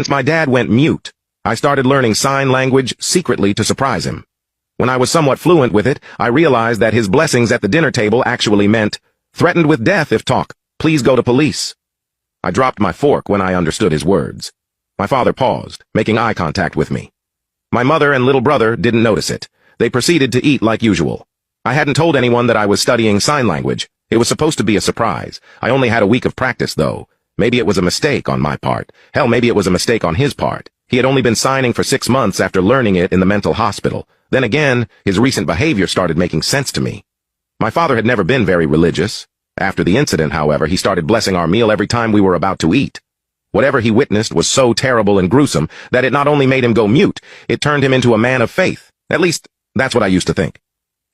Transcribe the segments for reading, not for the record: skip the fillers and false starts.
Since my dad went mute, I started learning sign language secretly to surprise him. When I was somewhat fluent with it, I realized that his blessings at the dinner table actually meant, "Threatened with death if talk, please go to police." I dropped my fork when I understood his words. My father paused, making eye contact with me. My mother and little brother didn't notice it. They proceeded to eat like usual. I hadn't told anyone that I was studying sign language. It was supposed to be a surprise. I only had a week of practice, though. Maybe it was a mistake on my part. Hell, maybe it was a mistake on his part. He had only been signing for 6 months after learning it in the mental hospital. Then again, his recent behavior started making sense to me. My father had never been very religious. After the incident, however, he started blessing our meal every time we were about to eat. Whatever he witnessed was so terrible and gruesome that it not only made him go mute, it turned him into a man of faith. At least, that's what I used to think.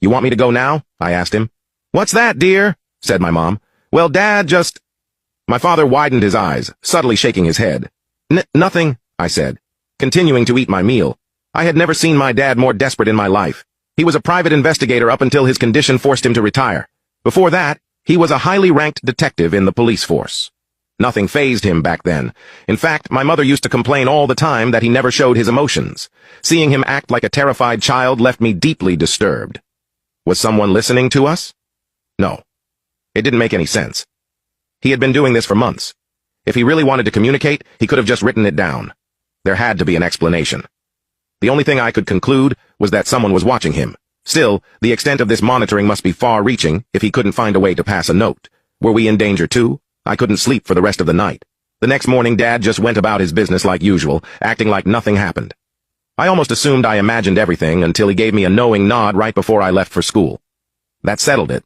"You want me to go now?" I asked him. "What's that, dear?" said my mom. "Well, Dad just—" My father widened his eyes, subtly shaking his head. Nothing," I said, continuing to eat my meal. I had never seen my dad more desperate in my life. He was a private investigator up until his condition forced him to retire. Before that, he was a highly ranked detective in the police force. Nothing fazed him back then. In fact, my mother used to complain all the time that he never showed his emotions. Seeing him act like a terrified child left me deeply disturbed. Was someone listening to us? No. It didn't make any sense. He had been doing this for months. If he really wanted to communicate, he could have just written it down. There had to be an explanation. The only thing I could conclude was that someone was watching him. Still, the extent of this monitoring must be far-reaching if he couldn't find a way to pass a note. Were we in danger too? I couldn't sleep for the rest of the night. The next morning, Dad just went about his business like usual, acting like nothing happened. I almost assumed I imagined everything until he gave me a knowing nod right before I left for school. That settled it.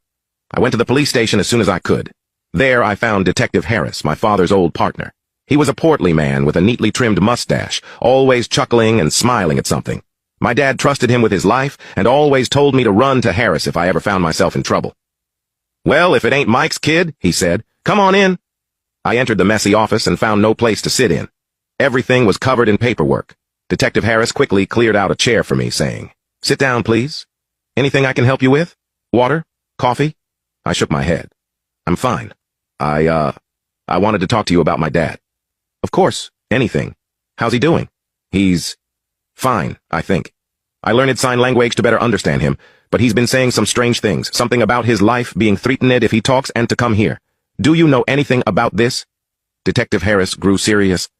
I went to the police station as soon as I could. There I found Detective Harris, my father's old partner. He was a portly man with a neatly trimmed mustache, always chuckling and smiling at something. My dad trusted him with his life and always told me to run to Harris if I ever found myself in trouble. "Well, if it ain't Mike's kid," he said, "come on in." I entered the messy office and found no place to sit in. Everything was covered in paperwork. Detective Harris quickly cleared out a chair for me, saying, "Sit down, please. Anything I can help you with? Water? Coffee?" I shook my head. "I'm fine. I wanted to talk to you about my dad." "Of course, anything. How's he doing?" "He's fine, I think. I learned sign language to better understand him, but he's been saying some strange things, something about his life being threatened if he talks and to come here. Do you know anything about this?" Detective Harris grew serious.